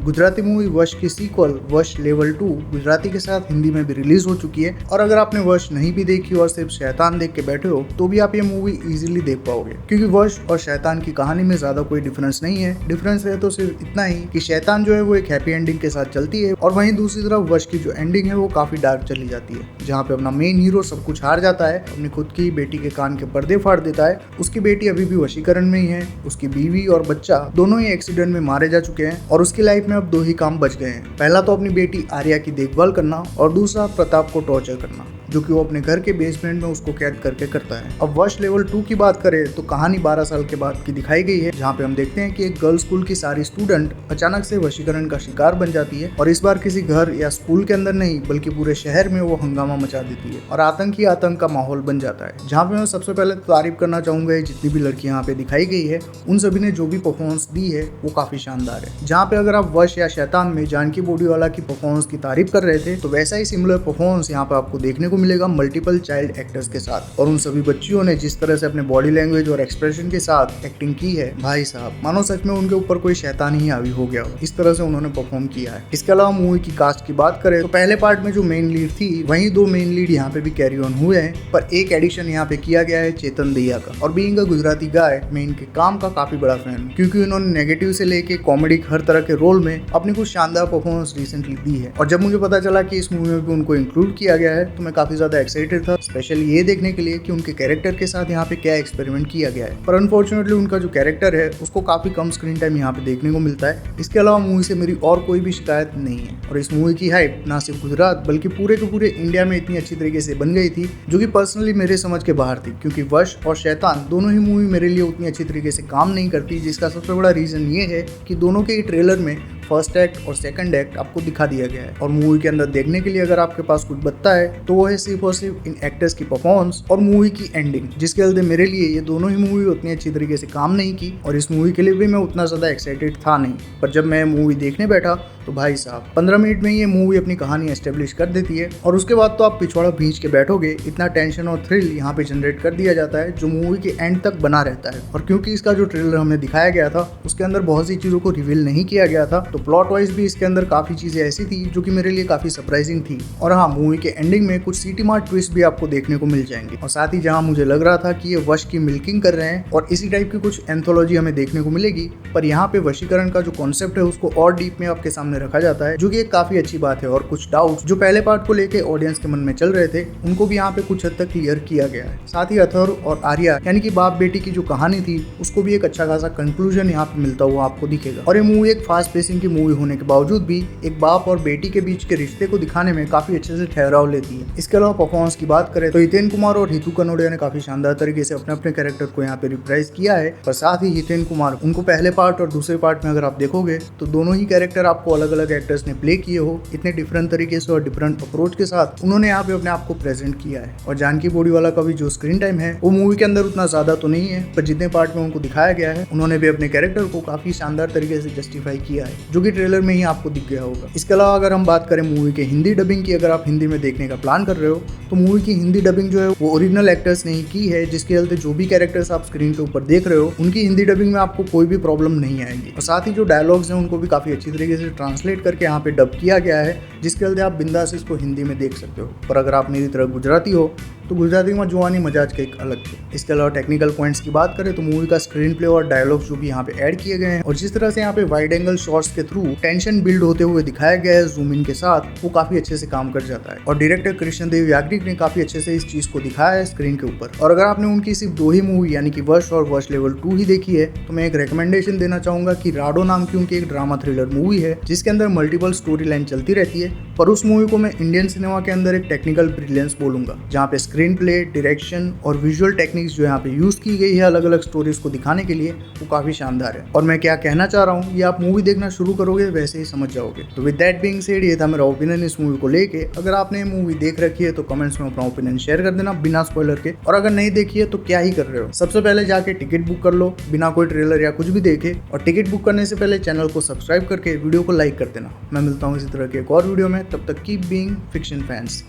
Gujarati movie वश की sequel वश लेवल 2 गुजराती के साथ हिंदी में भी रिलीज हो चुकी है। और अगर आपने वश नहीं भी देखी और सिर्फ शैतान देख के बैठे हो तो भी आप ये मूवी इजीली देख पाओगे, क्योंकि वश और शैतान की कहानी में ज्यादा कोई डिफरेंस नहीं है। डिफरेंस है तो सिर्फ इतना ही कि शैतान जो है वो एक हैप्पी एंडिंग के साथ चलती है और वहीं दूसरी तरफ वश की जो एंडिंग है वो काफी डार्क चली जाती है, जहाँ पे अपना मेन हीरो सब कुछ हार जाता है, अपनी खुद की बेटी के कान के पर्दे फाड़ देता है। उसकी बेटी अभी भी वशीकरण में ही है, उसकी बीवी और बच्चा दोनों ही एक्सीडेंट में मारे जा चुके हैं और उसकी लाइफ में अब दो ही काम बच गए हैं। पहला तो अपनी बेटी आर्या की देखभाल करना और दूसरा प्रताप को टॉर्चर करना, जो कि वो अपने घर के बेसमेंट में उसको कैद करके करता है। अब वश लेवल 2 की बात करें तो कहानी 12 साल के बाद की दिखाई गई है, जहाँ पे हम देखते हैं कि एक गर्ल्स स्कूल की सारी स्टूडेंट अचानक से वशीकरण का शिकार बन जाती है और इस बार किसी घर या स्कूल के अंदर नहीं बल्कि पूरे शहर में वो हंगामा मचा देती है और आतंक का माहौल बन जाता है। जहाँ पे मैं सबसे पहले तारीफ करना चाहूंगा जितनी भी लड़की यहाँ पे दिखाई गई है उन सभी ने जो भी परफॉर्मेंस दी है वो काफी शानदार है। जहाँ पे अगर आप वश या शैतान में जानकी बोडीवाला की परफॉर्मेंस की तारीफ कर रहे थे तो वैसा ही सिमिलर परफॉर्मेंस यहाँ पे आपको देखने को मिलेगा मल्टीपल चाइल्ड एक्टर्स के साथ। और उन सभी बच्चियों ने जिस तरह से अपने बॉडी लैंग्वेज और एक्सप्रेशन के साथ एक्टिंग की है, भाई साहब मानो सच में उनके ऊपर कोई शैतान ही हावी हो गया हो, इस तरह से उन्होंने परफॉर्म किया है। इसके अलावा मूवी की कास्ट की बात करें तो पहले पार्ट में जो मेन लीड थी वहीं दो मेन लीड यहाँ पे भी कैरी ऑन हुए हैं, पर एक एडिशन यहाँ पे किया गया है चेतन दैया का। और बीइंग अ गुजराती गाय मैं इनके काम का काफी बड़ा फैन हूँ, क्योंकि उन्होंने नेगेटिव से लेके कॉमेडी हर तरह के रोल में अपनी कुछ शानदार परफॉर्मेंस रिसेंटली दी है। और जब मुझे पता चला कि इस मूवी में भी उनको इंक्लूड किया गया है तो मैं काफी ज्यादा एक्साइटेड था, स्पेशली ये देखने के लिए कि उनके कैरेक्टर के साथ यहाँ पे क्या एक्सपेरिमेंट किया गया है। पर अनफॉर्चुनेटली उनका जो कैरेक्टर है उसको काफी कम स्क्रीन टाइम यहाँ पे देखने को मिलता है। इसके अलावा मूवी से मेरी और कोई भी शिकायत नहीं है और इस मूवी की हाइप ना सिर्फ गुजरात बल्कि पूरे के पूरे इंडिया में इतनी अच्छी तरीके से बन गई थी, जो कि पर्सनली मेरे समझ के बाहर थी, क्योंकि वश और शैतान दोनों ही मूवी मेरे लिए उतनी अच्छी तरीके से काम नहीं करती, जिसका सबसे बड़ा रीजन ये है कि दोनों के ही ट्रेलर में फर्स्ट एक्ट और सेकंड एक्ट आपको दिखा दिया गया है और मूवी के अंदर देखने के लिए अगर आपके पास कुछ बचता है तो वो है सिर्फ और सिर्फ इन एक्टर्स की परफॉर्मेंस और मूवी की एंडिंग, जिसके चलते मेरे लिए ये दोनों ही मूवी उतनी अच्छी तरीके से काम नहीं की और इस मूवी के लिए भी मैं उतना ज़्यादा एक्साइटेड था नहीं। पर जब मैं मूवी देखने बैठा तो भाई साहब 15 मिनट में ये मूवी अपनी कहानी एस्टेब्लिश कर देती है और उसके बाद तो आप पिछवाड़ा भींच के बैठोगे, इतना टेंशन और थ्रिल यहाँ पे जनरेट कर दिया जाता है जो मूवी के एंड तक बना रहता है। और क्योंकि इसका जो ट्रेलर हमें दिखाया गया था उसके अंदर बहुत सी चीज़ों को रिवील नहीं किया गया था, तो प्लॉट वाइज भी इसके अंदर काफ़ी चीज़ें ऐसी थी जो कि मेरे लिए काफ़ी सरप्राइजिंग थी। और हाँ, मूवी के एंडिंग में कुछ सिटी मार्ट ट्विस्ट भी आपको देखने को मिल जाएंगे और साथ ही जहाँ मुझे लग रहा था कि ये वश की मिल्किंग कर रहे हैं और इसी टाइप की कुछ एंथोलॉजी हमें देखने को मिलेगी, पर यहाँ पे वशीकरण का जो कॉन्सेप्ट है उसको और डीप में आपके सामने रखा जाता है, जो कि एक काफी अच्छी बात है। और कुछ डाउट्स जो पहले पार्ट को लेके ऑडियंस के मन में चल रहे थे उनको भी यहाँ पे कुछ हद तक क्लियर किया गया है। साथ ही अथर और आर्या यानी कि बाप बेटी की जो कहानी थी उसको भी एक अच्छा खासा कंक्लूजन यहाँ पे मिलता हुआ आपको दिखेगा। और ये मूवी एक फास्ट पेसिंग की मूवी होने के बावजूद भी एक बाप और बेटी के बीच के रिश्ते को दिखाने में काफी अच्छे से ठहराव लेती है। इसके अलावा परफॉर्मेंस की बात करें तो हितेन कुमार और हितू कनोडिया ने काफी शानदार तरीके से अपने अपने कैरेक्टर को यहाँ पे रिप्राइज किया है। पर साथ ही हितेन कुमार उनको पहले पार्ट और दूसरे पार्ट में अगर आप देखोगे तो दोनों ही कैरेक्टर आपको अलग अलग एक्टर्स ने प्ले किए हो, इतने डिफरेंट तरीके से और डिफरेंट अप्रोच के साथ उन्होंने यहाँ पे अपने आप को प्रेजेंट किया है। और जानकी बोडीवाला का भी जो स्क्रीन टाइम है वो मूवी के अंदर उतना ज्यादा तो नहीं है, पर जितने पार्ट में उनको दिखाया गया है उन्होंने भी अपने कैरेक्टर को काफी शानदार तरीके से जस्टिफाई किया है, जो कि ट्रेलर में ही आपको दिख गया होगा। इसके अलावा अगर हम बात करें मूवी के हिंदी डबिंग की, अगर आप हिंदी में देखने का प्लान कर रहे हो तो मूवी की हिंदी डबिंग जो है वो ओरिजिनल एक्टर्स ने ही की है, जिसके चलते जो भी कैरेक्टर्स आप स्क्रीन के ऊपर देख रहे हो उनकी हिंदी डबिंग में आपको कोई भी प्रॉब्लम नहीं आएगी। और साथ ही जो डायलॉग्स हैं उनको भी काफी अच्छी तरीके से ट्रांसलेट करके यहाँ पे डब किया गया है, जिसके चलते आप बिंदास इसको हिंदी में देख सकते हो। पर अगर आप मेरी तरह गुजराती हो तो गुजराती में जुआनी मजाज का एक अलग थे। इसके अलावा टेक्निकल पॉइंट्स की बात करें तो मूवी का स्क्रीन प्ले और डायलॉग्स जो भी यहाँ पे ऐड किए गए हैं और जिस तरह से यहाँ पे वाइड एंगल शॉट्स के थ्रू टेंशन बिल्ड होते हुए दिखाया गया है जूम इन के साथ, वो काफी अच्छे से काम कर जाता है। और डायरेक्टर कृष्णदेव याग्निक ने काफी अच्छे से इस चीज को दिखाया है स्क्रीन के ऊपर। और अगर आपने उनकी सिर्फ दो ही मूवी यानी कि वश और वश लेवल 2 ही देखी है तो मैं एक रिकमेंडेशन देना चाहूंगा कि राडो नाम की उनकी एक ड्रामा थ्रिलर मूवी है जिसके अंदर मल्टीपल स्टोरी लाइन चलती रहती है, पर उस मूवी को मैं इंडियन सिनेमा के अंदर एक टेक्निकल ब्रिलियंस बोलूंगा, जहाँ पे स्क्रीन प्ले, डायरेक्शन और विजुअल टेक्निक्स जो यहाँ पे यूज की गई है अलग अलग स्टोरीज को दिखाने के लिए, वो काफी शानदार है। और मैं क्या कहना चाह रहा हूँ ये आप मूवी देखना शुरू करोगे वैसे ही समझ जाओगे। तो विद दैट बीइंग सेड ये था मेरा ओपिनियन इस मूवी को लेके। अगर आपने ये मूवी देख रखी है तो कमेंट्स में अपना ओपिनियन शेयर कर देना बिना स्पॉइलर के, और अगर नहीं देखी है तो क्या ही कर रहे हो, सबसे पहले जाके टिकट बुक कर लो बिना कोई ट्रेलर या कुछ भी देखे, और टिकट बुक करने से पहले चैनल को सब्सक्राइब करके वीडियो को लाइक कर देना। मैं मिलता हूँ इसी तरह के एक और वीडियो में, तब तक कीप बीइंग फिक्शन फैंस।